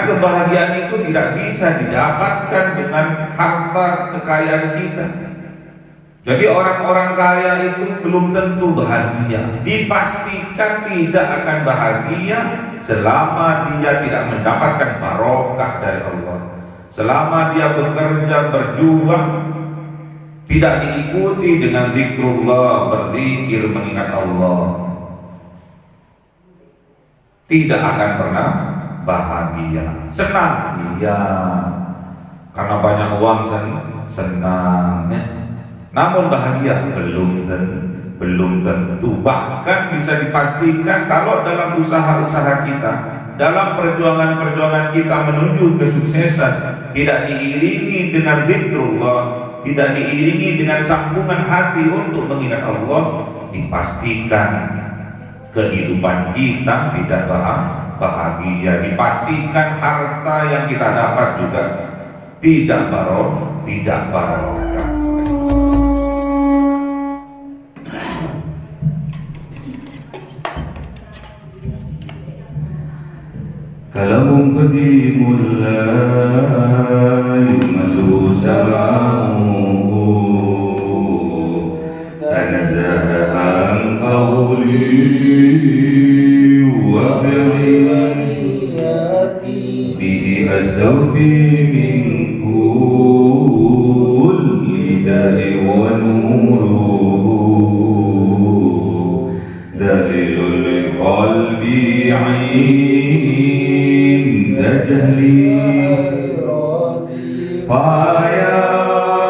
Karena kebahagiaan itu tidak bisa didapatkan dengan harta kekayaan kita. Jadi orang-orang kaya itu belum tentu bahagia. Dipastikan tidak akan bahagia selama dia tidak mendapatkan barokah dari Allah. Selama dia bekerja, berjuang, tidak diikuti dengan zikrullah, berzikir, mengingat Allah, tidak akan pernah bahagia. Senang, iya, karena banyak uang, senang ya. Namun bahagia belum tentu. Bahkan bisa dipastikan kalau dalam usaha-usaha kita, dalam perjuangan-perjuangan kita menuju kesuksesan, tidak diiringi dengan zikrullah, tidak diiringi dengan sambungan hati untuk mengingat Allah, dipastikan kehidupan kita tidak bahagia. Dipastikan harta yang kita dapat juga tidak barokah. Kalamun qadimul la yumallu sama'uhu tanazzaha an qawli wa bi'iyati bihi astawfi min kulli da'i wa nuruhu dalilul qalbi 'inda jahli faya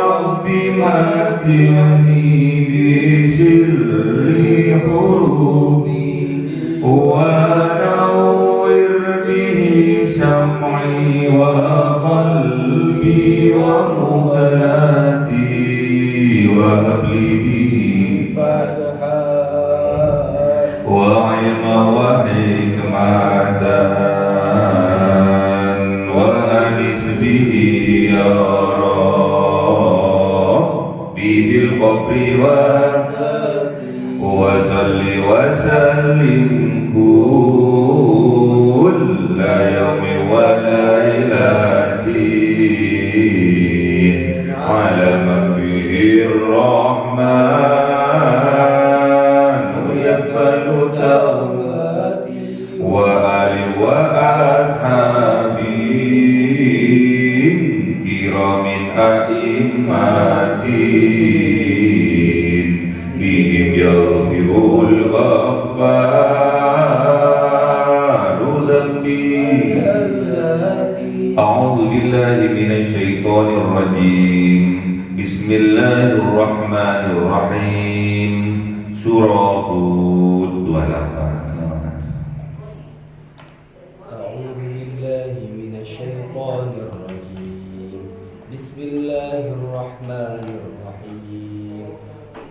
rabbi matiyani bisirri hurufi wa nawwir bihi sam'i wa qalbi wa mu'alati wa habli bihi fatha wa ilma wa hikmatan wa salli wa sallim kulla yawmi wa laylatin ala nabiyir rahman yaqbalu tawbati wa ali wa ashabi kiramin a'immatin bihim yaghfirul ghaffaru dhanbi. A'udzu billahi minasy syaithanir rajim. Bismillahirrahmanirrahim. Surah Hud 28. Bismillahirrahmanirrahim.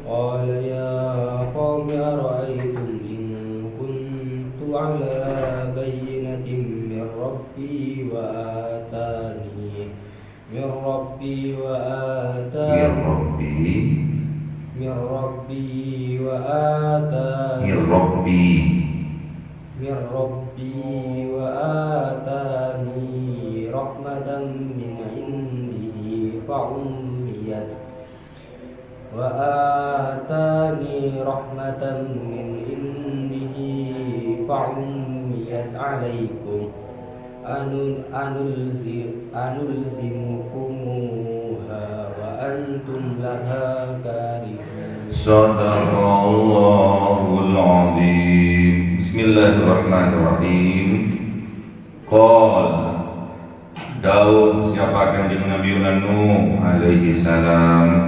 Qala ya qaumi ara'aytum in kuntu ala bayyinatin min rabbi wa atani rahmatan min indihi fa'ummiyat alaikum anulzimukumuha wa antum laha karihun. Sadaqallahul azim. Bismillahirrahmanirrahim. Qal dawuh siapa kanjeng Nabi Nuh alaihi salam,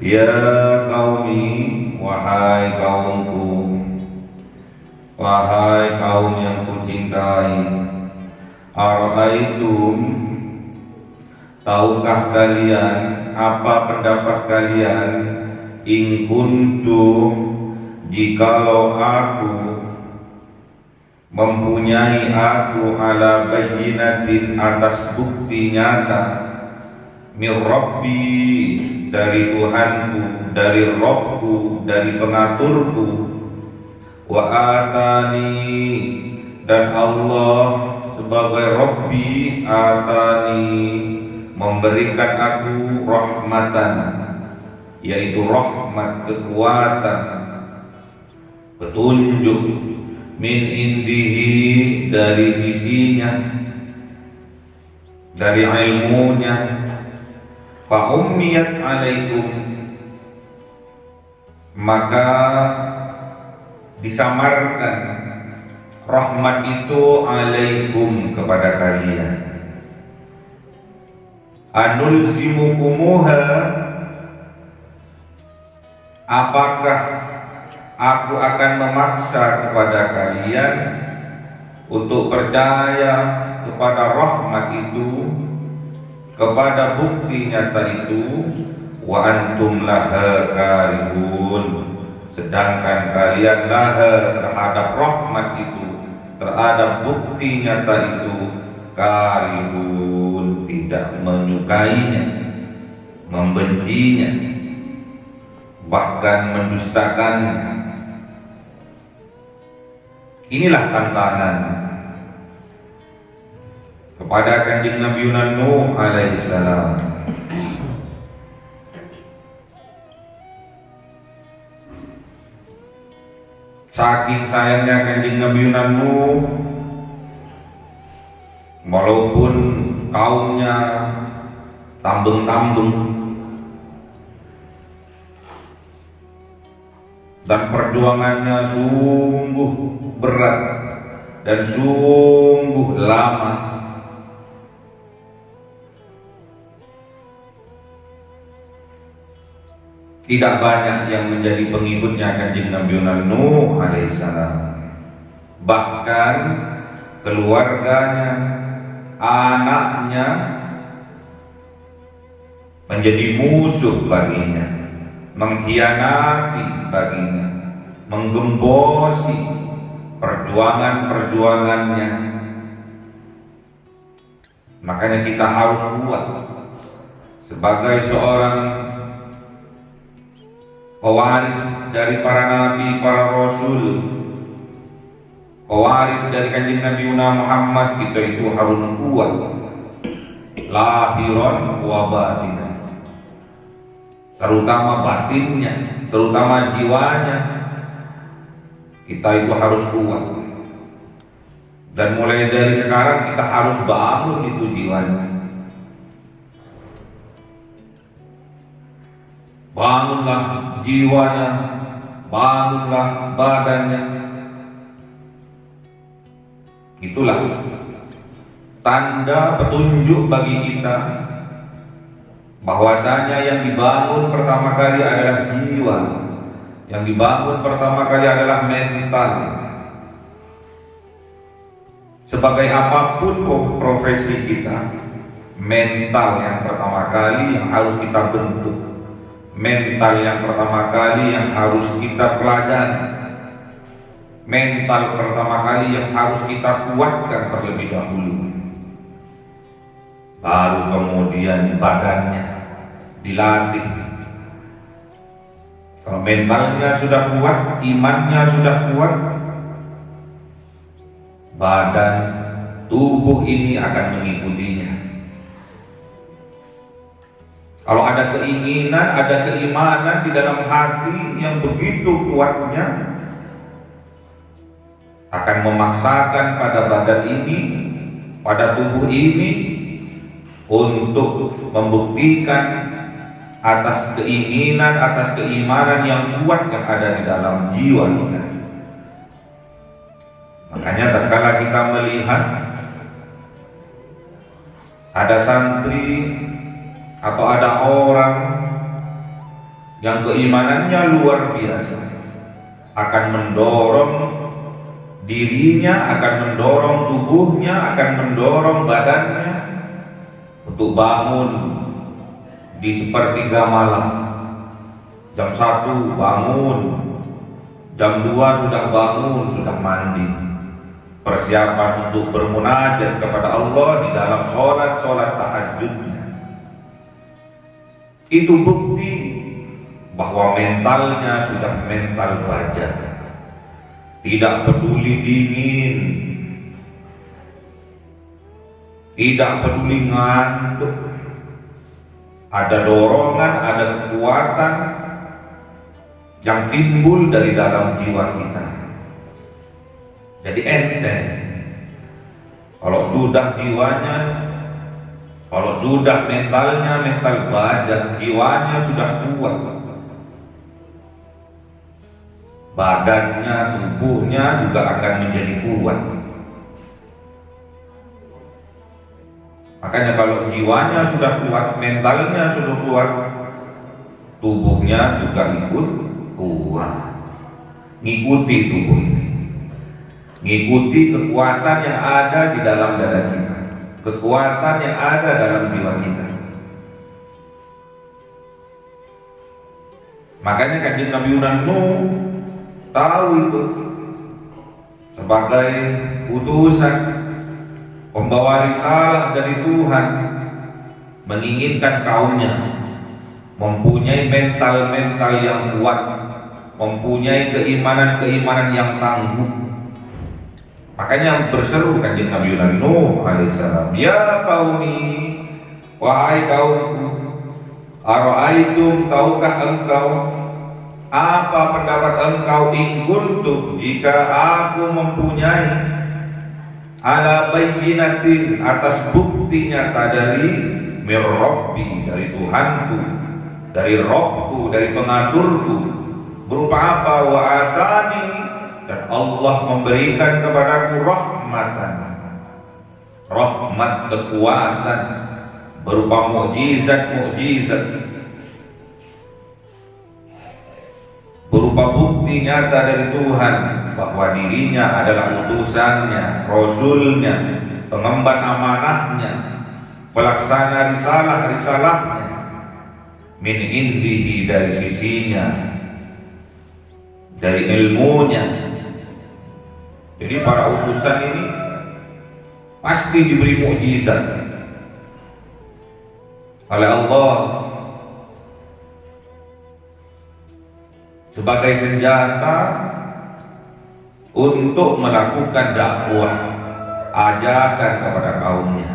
ya qaumi, wahai kaumku, wahai kaum yang kucintai, ara'aitum, tahukah kalian, apa pendapat kalian, in kuntu, jikalau aku mempunyai aku ala bayyinatin atas bukti nyata, mir rabbi, dari Tuhanku, dari Rabbku, dari pengaturku, wa atani, dan Allah sebagai Rabbi atani, memberikan aku rahmatan, yaitu rahmat, kekuatan, petunjuk, min indihi, dari sisinya, dari ilmunya. Fa ummiyat alaikum, maka disamarkan rahmat itu alaikum, kepada kalian. Anulzimukumuha, apakah aku akan memaksa kepada kalian untuk percaya kepada rahmat itu, kepada bukti nyata itu, wa antum laha karihun, sedangkan kalian laha, terhadap rahmat itu, terhadap bukti nyata itu, karihun, tidak menyukainya, membencinya, bahkan mendustakannya. Inilah tantangan kepada Kanjeng Nabi Nuh alaihissalam. Saking sayangnya Kanjeng Nabi Nuh, walaupun kaumnya tambeng-tambeng dan perjuangannya sungguh berat dan sungguh lama, tidak banyak yang menjadi pengikutnya Kanjeng Nabi Nuh alaihissalam. Bahkan keluarganya, anaknya menjadi musuh baginya, mengkhianati baginya, menggembosi perjuangan-perjuangannya. Makanya kita harus kuat sebagai seorang pewaris dari para nabi, para rasul, pewaris dari Kanjeng Nabi Muhammad. Kita itu harus kuat lahiran wa batinan, terutama batinnya, terutama jiwanya. Kita itu harus kuat, dan mulai dari sekarang kita harus bangun itu jiwanya. Bangunlah jiwanya, bangunlah badannya. Itulah tanda petunjuk bagi kita bahwasanya yang dibangun pertama kali adalah jiwa, yang dibangun pertama kali adalah mental. Sebagai apapun profesi kita, mental yang pertama kali yang harus kita bentuk, mental yang pertama kali yang harus kita pelajari, mental pertama kali yang harus kita kuatkan terlebih dahulu, baru kemudian badannya dilatih. Kalau mentalnya sudah kuat, imannya sudah kuat, badan, tubuh ini akan mengikutinya. Kalau ada keinginan, ada keimanan di dalam hati yang begitu kuatnya, akan memaksakan pada badan ini, pada tubuh ini, untuk membuktikan atas keinginan, atas keimanan yang kuat yang ada di dalam jiwa kita. Makanya tatkala kita melihat ada santri atau ada orang yang keimanannya luar biasa, akan mendorong dirinya, akan mendorong tubuhnya, akan mendorong badannya untuk bangun di sepertiga malam. Jam 1 bangun, jam 2 sudah bangun, sudah mandi, persiapan untuk bermunajat kepada Allah di dalam sholat tahajudnya. Itu bukti bahwa mentalnya sudah mental baja, tidak peduli dingin, tidak peduli ngantuk, ada dorongan, ada kekuatan yang timbul dari dalam jiwa kita. Jadi enteng. Kalau sudah jiwanya, kalau sudah mentalnya, mental baja, jiwanya sudah kuat, badannya, tubuhnya juga akan menjadi kuat. Makanya kalau jiwanya sudah kuat, mentalnya sudah kuat, tubuhnya juga ikut kuat. Ngikuti tubuh ini, ngikuti kekuatan yang ada di dalam dada kita, kekuatan yang ada dalam jiwa kita. Makanya Kanjeng Nabi Nuh tahu itu, sebagai utusan pembawa risalah dari Tuhan, menginginkan kaumnya mempunyai mental-mental yang kuat, mempunyai keimanan-keimanan yang tangguh. Makanya berseru Kanjeng Nabi Nuh alaihissalam, ya qaumi, wahai kaumku, ara'aitum, tahukah engkau, apa pendapat engkau, in kuntum, jika aku mempunyai, ala bayyinatin, atas bukti nyata dari mir Rabbi, dari Tuhanku, dari Rabbku, dari pengaturku, berupa apa, wa atani, dan Allah memberikan kepadaku rahmatan, rahmat kekuatan berupa mukjizat-mukjizat, berupa bukti nyata dari Tuhan bahwa dirinya adalah utusannya, rasulnya, pengemban amanahnya, pelaksana risalah-risalahnya, min indihi, dari sisinya, dari ilmunya. Jadi para utusan ini pasti diberi mukjizat oleh Allah sebagai senjata untuk melakukan dakwah, ajakan kepada kaumnya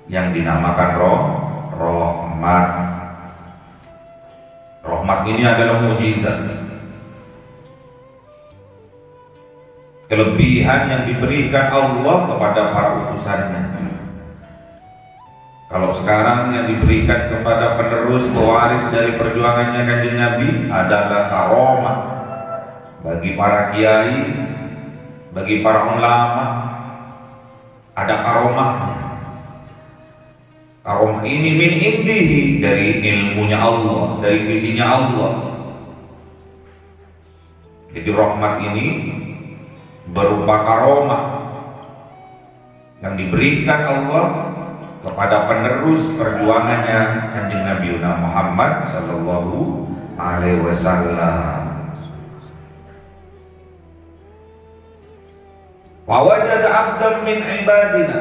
yang dinamakan rahmat. Rahmat ini adalah mukjizat, kelebihan yang diberikan Allah kepada para utusannya. Kalau sekarang yang diberikan kepada penerus pewaris dari perjuangannya Kanjeng Nabi adalah karomah bagi para kiai, bagi para ulama, ada karomahnya. Karomah ini min indihi, dari ilmunya Allah, dari sisinya Allah. Jadi rahmat ini berupa karomah yang diberikan Allah kepada penerus perjuangannya Kanjeng Nabi Muhammad sallallahu alaihi wasallam. Wa wajada 'abdan min ibadina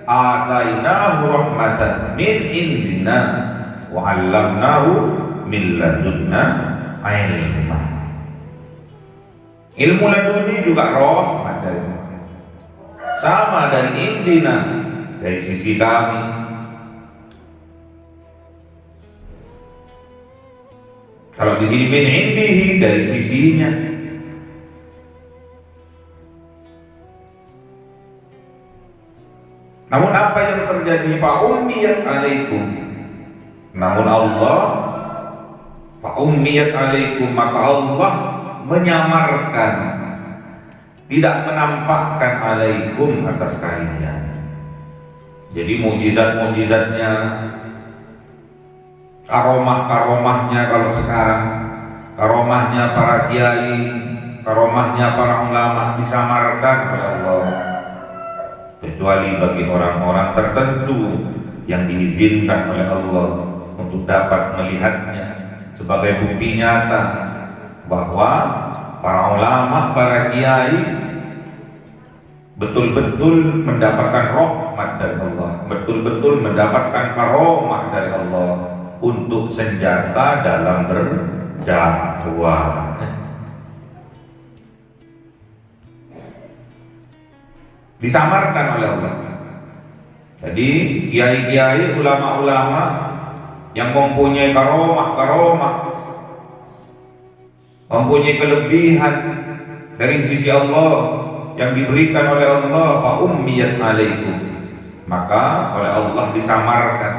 atainahu rahmatan min indina wa 'allamnahu min ladunna ilma. Ilmu laduni juga rahmat dari Allah, sama dari indina, dari sisi kami. Kalau di sini min indihi, dari sisinya. Namun apa yang terjadi? Fa ummiyat alaikum. Namun Allah, fa ummiyat alaikum, maka Allah menyamarkan, tidak menampakkan alaikum atas kalian. Jadi mukjizat-mukjizatnya, karomah-karomahnya, kalau sekarang karomahnya para kiai, karomahnya para ulama disamarkan oleh Allah, kecuali bagi orang-orang tertentu yang diizinkan oleh Allah untuk dapat melihatnya sebagai bukti nyata bahwa para ulama, para kiai betul-betul mendapatkan rahmat dari Allah, betul-betul mendapatkan karomah dari Allah untuk senjata dalam berdakwah. Disamarkan oleh Allah. Jadi kiai-kiai, ulama-ulama yang mempunyai karomah, mempunyai kelebihan dari sisi Allah yang diberikan oleh Allah, fa ummiyat alaikum, maka oleh Allah disamarkan,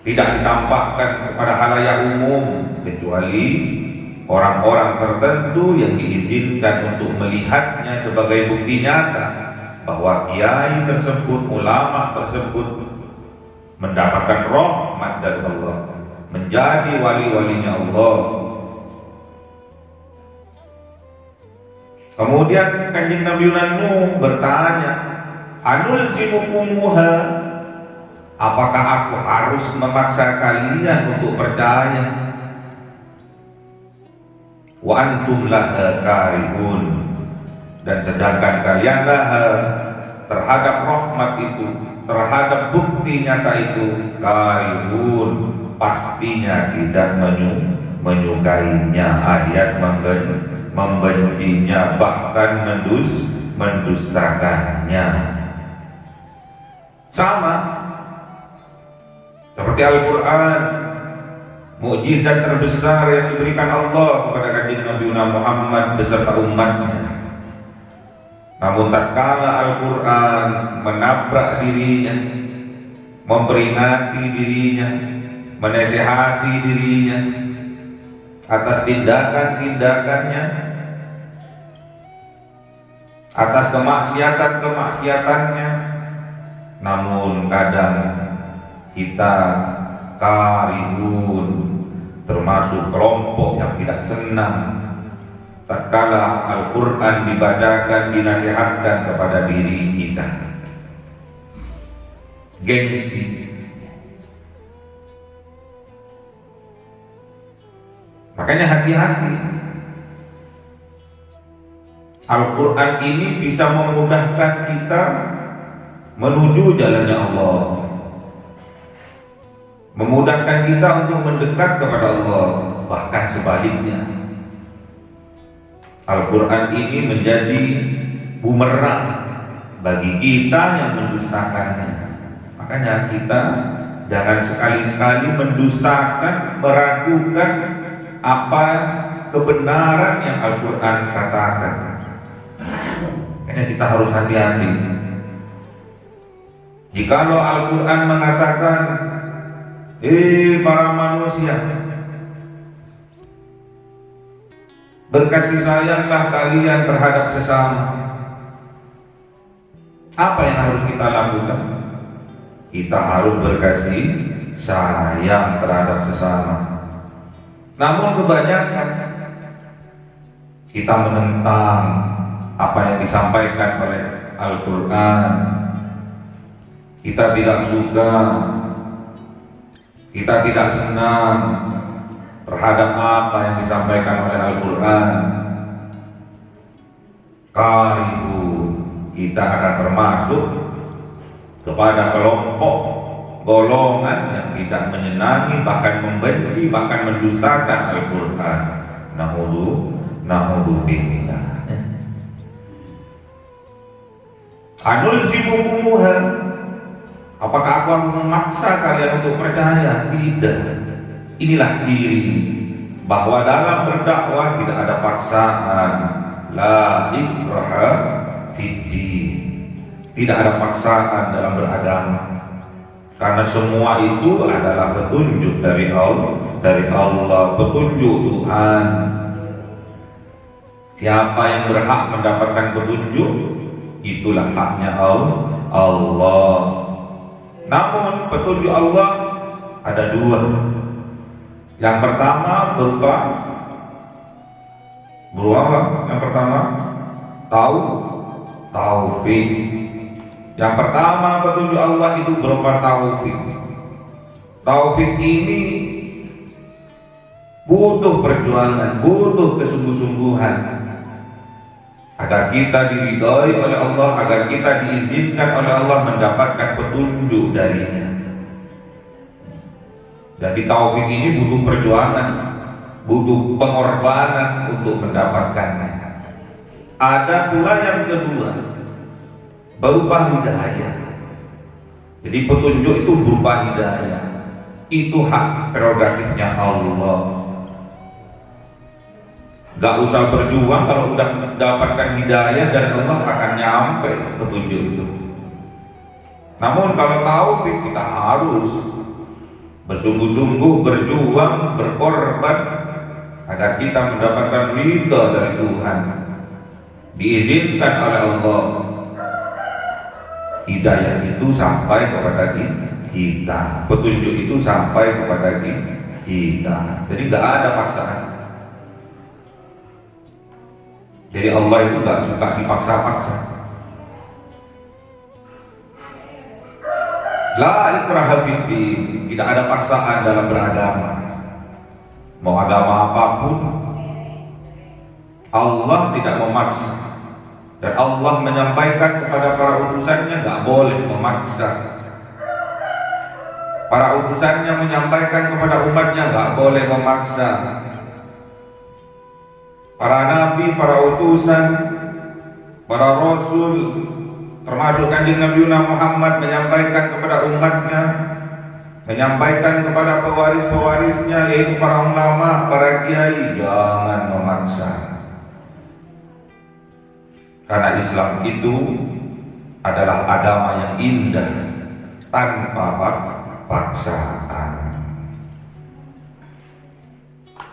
tidak ditampakkan kepada halayak umum kecuali orang-orang tertentu yang diizinkan untuk melihatnya sebagai bukti nyata bahwa kiai tersebut, ulama tersebut mendapatkan rahmat dari Allah, menjadi wali-walinya Allah. Kemudian Kanjeng Nabi Nuh bertanya, anulzimukumuha, apakah aku harus memaksa kalian untuk percaya? Wa antum laha karihun, dan sedangkan kalian laha terhadap rahmat itu, terhadap bukti nyata itu, karihun, pastinya tidak menyukainya, alias membencinya, bahkan mendustakannya. Sama seperti Al-Quran, mukjizat terbesar yang diberikan Allah kepada Kanjeng Nabi Muhammad beserta umatnya. Namun tatkala Al-Quran menabrak dirinya, memperingati dirinya, menasihati dirinya atas tindakan-tindakannya, atas kemaksiatan-kemaksiatannya, namun kadang kita karihun, termasuk kelompok yang tidak senang tatkala Al-Quran dibacakan, dinasihatkan kepada diri kita. Gengsi. Makanya hati-hati. Al-Quran ini bisa memudahkan kita menuju jalannya Allah, memudahkan kita untuk mendekat kepada Allah. Bahkan sebaliknya, Al-Quran ini menjadi bumerang bagi kita yang mendustakannya. Makanya kita jangan sekali-sekali mendustakan, meragukan apa kebenaran yang Al-Quran katakan. Makanya kita harus hati-hati. Jikalau Al-Quran mengatakan, para manusia, berkasih sayanglah kalian terhadap sesama, apa yang harus kita lakukan? Kita harus berkasih sayang terhadap sesama. Namun kebanyakan kita menentang apa yang disampaikan oleh Al-Quran. Kita tidak suka, kita tidak senang terhadap apa yang disampaikan oleh Al-Quran. Karihu, kita akan termasuk kepada kelompok golongan yang tidak menyenangi, bahkan membenci, bahkan mendustakan Al-Quran. Na'udzu billah. Anulzimukumuha, apakah aku akan memaksa kalian untuk percaya? Tidak. Inilah ciri bahwa dalam berdakwah tidak ada paksaan. La ikraha fiddin, tidak ada paksaan dalam beragama, karena semua itu adalah petunjuk dari Allah, petunjuk Tuhan. Siapa yang berhak mendapatkan petunjuk, itulah haknya Allah. Namun petunjuk Allah ada dua. Yang pertama berupa apa? Yang pertama taufik. Yang pertama petunjuk Allah itu berupa taufik. Taufik ini butuh perjuangan, butuh kesungguh-sungguhan agar kita diridhai oleh Allah, agar kita diizinkan oleh Allah mendapatkan petunjuk darinya. Jadi taufik ini butuh perjuangan, butuh pengorbanan untuk mendapatkannya. Ada pula yang kedua berupa hidayah. Jadi petunjuk itu berupa hidayah. Itu hak prerogatifnya Allah. Gak usah berjuang, kalau udah mendapatkan hidayah dari Allah akan nyampe petunjuk itu. Namun kalau taufik kita harus bersungguh-sungguh berjuang, berkorban agar kita mendapatkan ridha dari Tuhan. Diizinkan oleh Allah hidayah itu sampai kepada kita, petunjuk itu sampai kepada kita. Jadi gak ada paksaan. Jadi Allah itu gak suka dipaksa-paksa. La ikraha fiddin, tidak ada paksaan dalam beragama. Mau agama apapun, Allah tidak memaksa. Dan Allah menyampaikan kepada para utusannya gak boleh memaksa. Para utusannya menyampaikan kepada umatnya gak boleh memaksa. Para nabi, para utusan, para rasul, termasuk kanjeng Nabi Muhammad menyampaikan kepada umatnya, menyampaikan kepada pewaris-pewarisnya, yaitu para ulama, para kiai, jangan memaksa. Karena Islam itu adalah agama yang indah tanpa paksaan.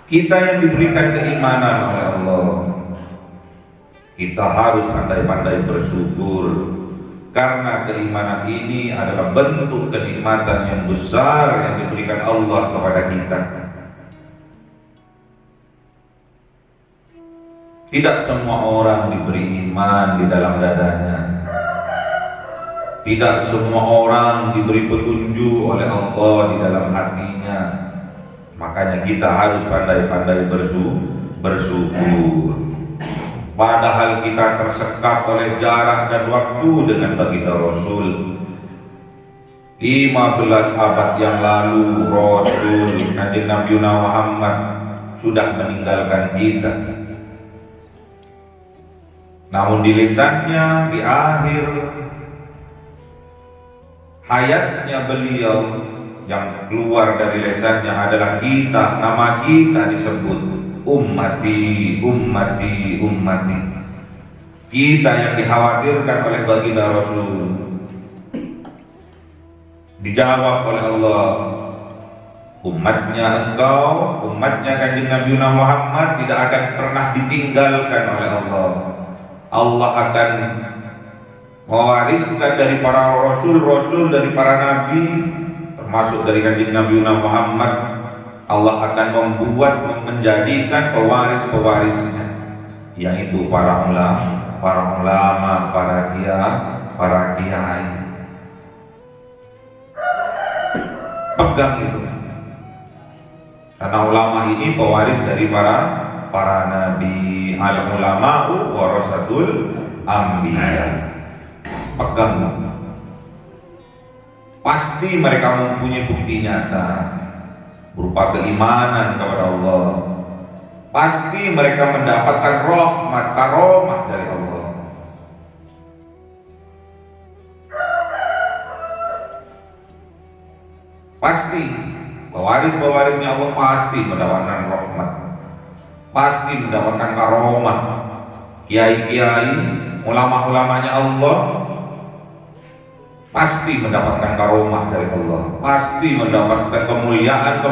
Kita yang diberikan keimanan oleh Allah, kita harus pandai-pandai bersyukur, karena keimanan ini adalah bentuk kenikmatan yang besar yang diberikan Allah kepada kita. Tidak semua orang diberi iman di dalam dadanya. Tidak semua orang diberi petunjuk oleh Allah di dalam hatinya. Makanya kita harus pandai-pandai bersyukur. Padahal kita tersekat oleh jarak dan waktu dengan baginda Rasul. 15 abad yang lalu Rasul Kanjeng Nabi Muhammad sudah meninggalkan kita. Namun di lisannya, di akhir hayatnya beliau, yang keluar dari lisannya adalah kita, nama kita disebut ummati, ummati, ummati. Kita yang dikhawatirkan oleh baginda Rasul. Dijawab oleh Allah, umatnya engkau, umatnya kanjeng Nabi Muhammad tidak akan pernah ditinggalkan oleh Allah. Allah akan mewariskan dari para rasul-rasul, dari para nabi, termasuk dari kanjeng Nabi Muhammad. Allah akan menjadikan pewaris-pewarisnya, yaitu para ulama, para kiai. Pegang itu, karena ulama ini pewaris dari para nabi. Al ulama'u warasatul anbiya. Pegang, pasti mereka mempunyai bukti nyata berupa keimanan kepada Allah. Pasti mereka mendapatkan rahmat, karomah dari Allah. Pasti pewaris-pewarisnya Allah pasti mendapatkan rahmat, pasti mendapatkan karomah. Kiai-kiai, ulama-ulamanya Allah pasti mendapatkan karomah dari Allah, pasti mendapatkan kemuliaan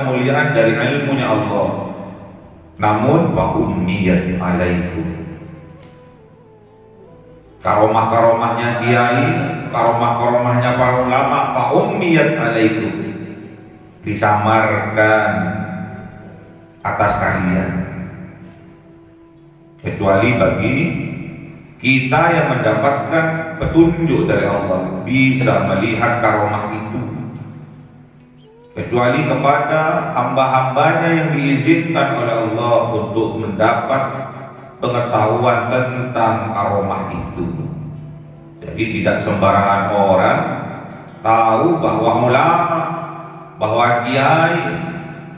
dari ilmunya Allah. Namun fa ummiyat alaikum, karomah-karomahnya kiai, karomah-karomahnya para ulama, fa ummiyat alaikum, disamarkan atas kalian, kecuali bagi kita yang mendapatkan petunjuk dari Allah, bisa melihat karomah itu. Kecuali kepada hamba-hambanya yang diizinkan oleh Allah untuk mendapat pengetahuan tentang karomah itu. Jadi tidak sembarangan orang tahu bahwa ulama, bahwa kiai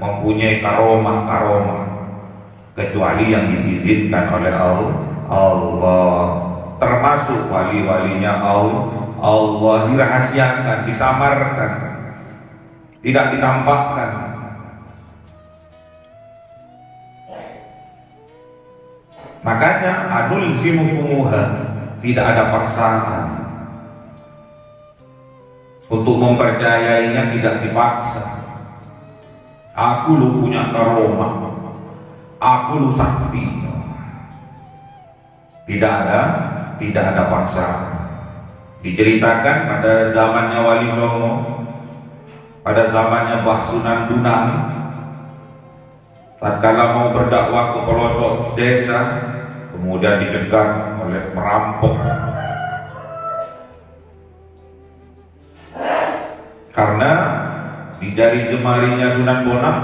mempunyai karomah, kecuali yang diizinkan oleh Allah, termasuk wali-walinya Allah dirahasiakan, disamarkan, tidak ditampakkan. Makanya anulzimukumuha, tidak ada paksaan. Untuk mempercayainya tidak dipaksa. Aku lu punya karomah, aku lu sakti. Tidak ada paksaan. Diceritakan pada zamannya Wali Songo, pada zamannya Mbah Sunan Bonang, tatkala mau berdakwah ke pelosok desa, kemudian dicegat oleh perampok karena di jari jemarinya Sunan Bonang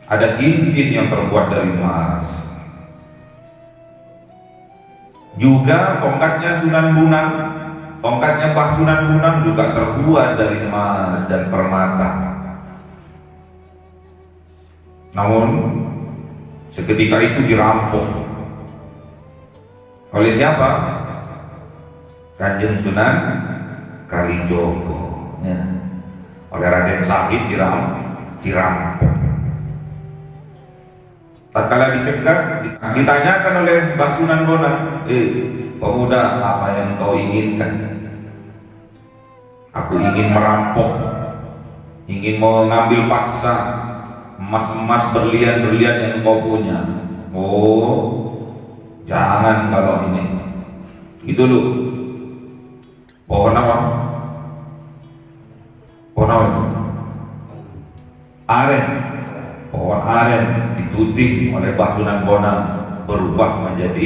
ada cincin yang terbuat dari emas. Juga tongkatnya Sunan Bonang, tongkatnya Mbah Sunan Bonang juga terbuat dari emas dan permata. Namun seketika itu dirampok oleh siapa? Kanjeng Sunan Kalijogo, ya. Oleh Raden Sahid dirampok. Tatkala dicegat, ditanyakan oleh Mbah Sunan Bonang, pemuda, apa yang kau inginkan? Aku ingin merampok, ingin mengambil paksa emas-emas, berlian-berlian yang kau punya. Oh, jangan kalau ini. Itu lu. Pohon apa? Pohon apa? Aren. Pohon aren dituting oleh Mbah Sunan Bonang, berubah menjadi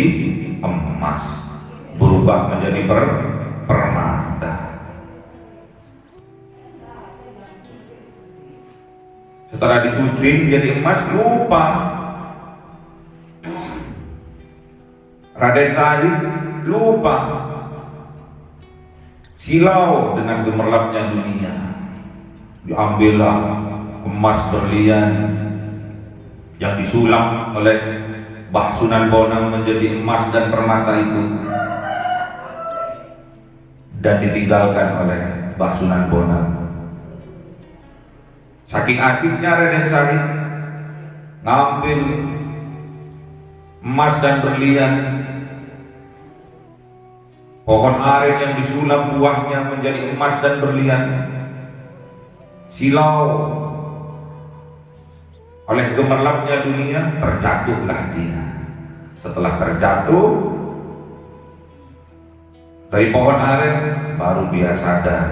emas, berubah menjadi permata. Setelah dituting jadi emas, lupa. Raden Sahid lupa, silau dengan gemerlapnya dunia. Diambillah emas berlian yang disulap oleh Mbah Sunan Bonang menjadi emas dan permata itu, dan ditinggalkan oleh Mbah Sunan Bonang. Saking asiknya Raden Sahid ngambil emas dan berlian, pohon aren yang disulap buahnya menjadi emas dan berlian, silau oleh gemerlapnya dunia, terjatuhlah dia. Setelah terjatuh dari pohon aren, baru dia sadar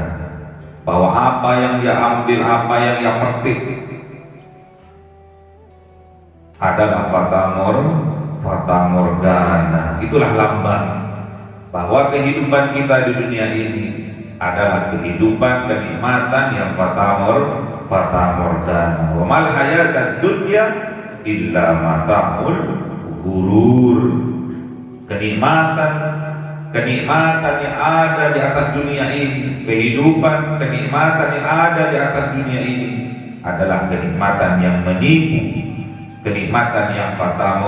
bahwa apa yang dia ambil, apa yang dia petik adalah fata morgana. Itulah lambang bahwa kehidupan kita di dunia ini adalah kehidupan kenikmatan yang fata morgana. Wa mal hayatad dunya illa mata'ul ghurur. Kenikmatan yang ada di atas dunia ini, kehidupan, kenikmatan yang ada di atas dunia ini adalah kenikmatan yang menipu, kenikmatan yang fata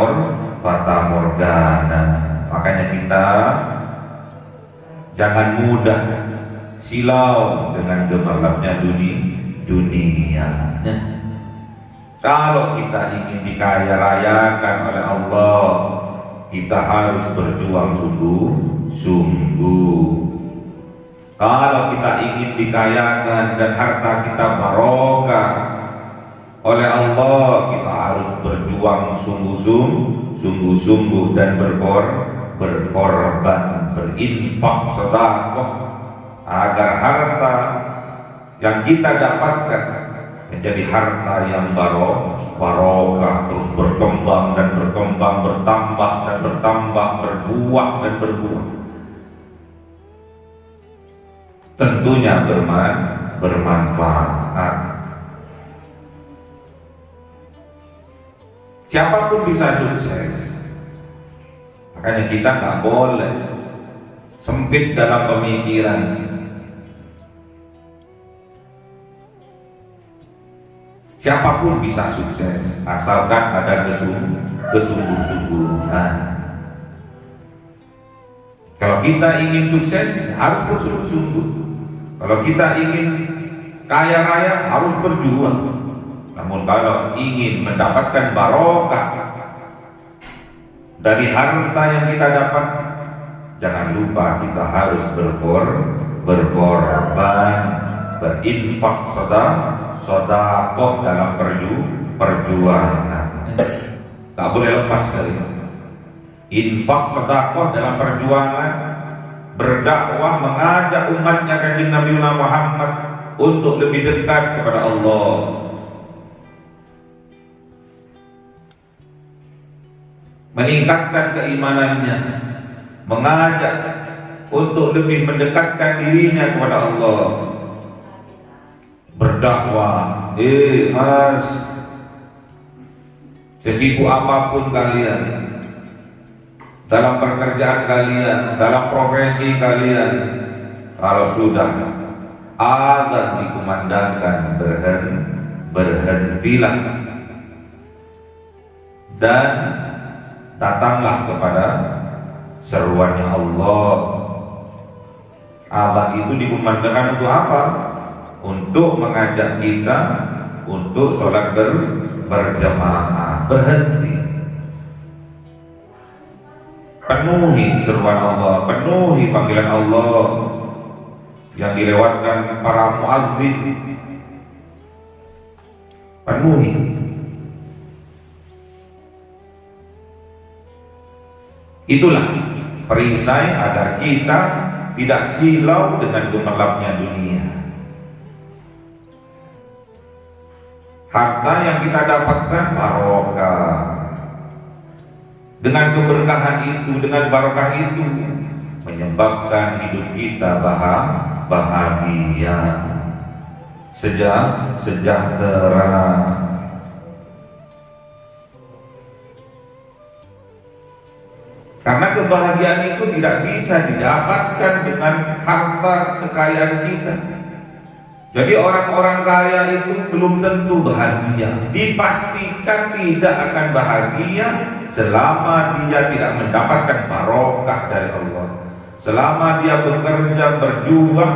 morgana. Makanya kita jangan mudah silau dengan gemerlapnya dunia. Kalau kita ingin dikaya rayakan oleh Allah, kita harus berjuang sungguh-sungguh. Kalau kita ingin dikayakan dan harta kita barokah oleh Allah, kita harus berjuang sungguh-sungguh dan berkorban, berinfak, sedekah, agar harta yang kita dapatkan menjadi harta yang barokah, terus berkembang, bertambah dan bertambah, berbuah dan berbuah. Tentunya bermanfaat. Siapapun bisa sukses. Makanya kita nggak boleh sempit dalam pemikiran. Siapapun bisa sukses asalkan ada kesungguh-sungguhan. Kalau kita ingin sukses, harus bersungguh-sungguh. Kalau kita ingin kaya raya, harus berjuang. Namun kalau ingin mendapatkan barokah dari harta yang kita dapat, jangan lupa kita harus berkorban, berinfak, sedekah dalam perjuangan. Tak boleh lepas dari itu. Infak, sedekah dalam perjuangan, berdakwah, mengajak umatnya kanjeng Nabi Muhammad untuk lebih dekat kepada Allah. Meningkatkan keimanannya, mengajak untuk lebih mendekatkan dirinya kepada Allah. Berdakwah, mas, sesibuk apapun kalian, dalam pekerjaan kalian, dalam profesi kalian, kalau sudah azan dikumandangkan, berhentilah dan datanglah kepada seruannya Allah. Azan itu dikumandangkan untuk apa? Untuk mengajak kita untuk sholat berjamaah. Berhenti, penuhi seruan Allah, penuhi panggilan Allah yang dilewatkan para muadzin. Penuhi. Itulah perisai agar kita tidak silau dengan gemerlapnya dunia. Harta yang kita dapatkan barokah. Dengan keberkahan itu, dengan barokah itu, menyebabkan hidup kita bahagia, sejahtera. Karena kebahagiaan itu tidak bisa didapatkan dengan harta kekayaan kita. Jadi orang-orang kaya itu belum tentu bahagia. Dipastikan tidak akan bahagia selama dia tidak mendapatkan barokah dari Allah. Selama dia bekerja, berjuang,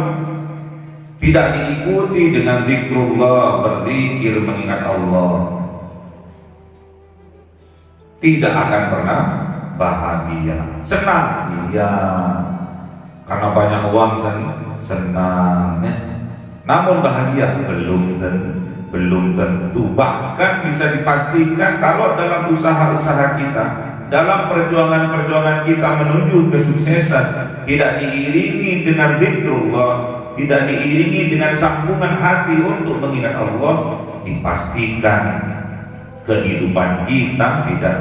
tidak diikuti dengan zikrullah, berzikir, mengingat Allah, tidak akan pernah bahagia. Senang, iya, karena banyak uang, senang ya. Namun bahagia belum tentu. Bahkan bisa dipastikan kalau dalam usaha-usaha kita, dalam perjuangan-perjuangan kita menuju kesuksesan, tidak diiringi dengan zikrullah, tidak diiringi dengan sambungan hati untuk mengingat Allah, dipastikan kehidupan kita tidak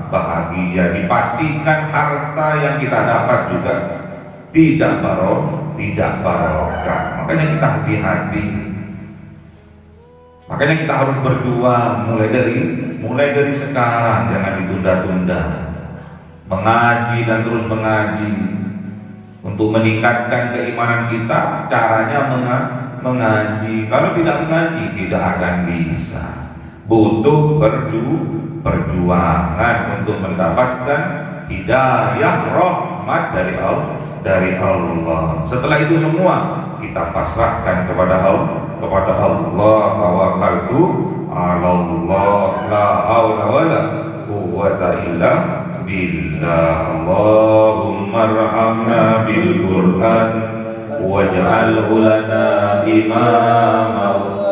bahagia. Dipastikan harta yang kita dapat juga tidak barokah. Makanya kita hati-hati. Makanya kita harus berjuang mulai dari sekarang, jangan ditunda-tunda. Mengaji dan terus mengaji untuk meningkatkan keimanan kita. Caranya mengaji. Kalau tidak mengaji tidak akan bisa. Butuh perjuangan untuk mendapatkan hidayah rahmat dari Allah. Setelah itu semua kita pasrahkan kepada Allah. Tawakkaltu 'ala Allah, la haula wala quwwata illa billah. Allahumma arhamna bil Qur'an waj'alhu lana imama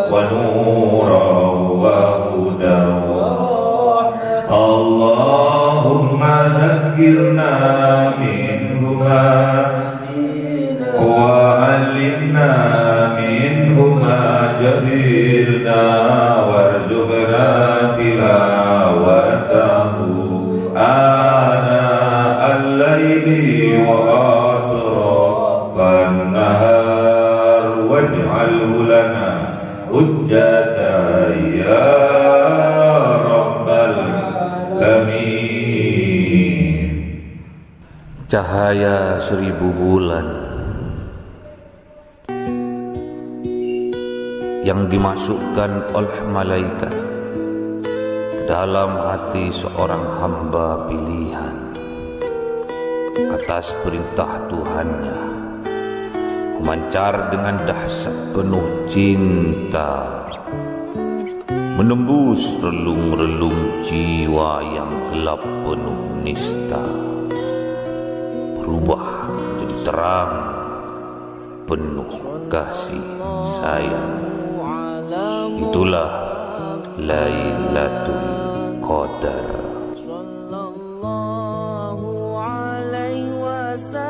wa nuran wa hudan. Allahumma dzakkirna minhuma wa 'allimna minhuma jahilna warzuqna tilawatahu ana al-laili wa atrafan nahar waj'alhu lana hujjatan ya rabbal alamin. Cahaya 1000 bulan yang dimasukkan oleh malaikat ke dalam hati seorang hamba pilihan, atas perintah Tuhannya, memancar dengan dahsyat penuh cinta, menembus relung-relung jiwa yang gelap penuh nista, berubah menjadi terang penuh kasih sayang. Itulah Lailatul Qadar. Sallallahu alaihi wasallam.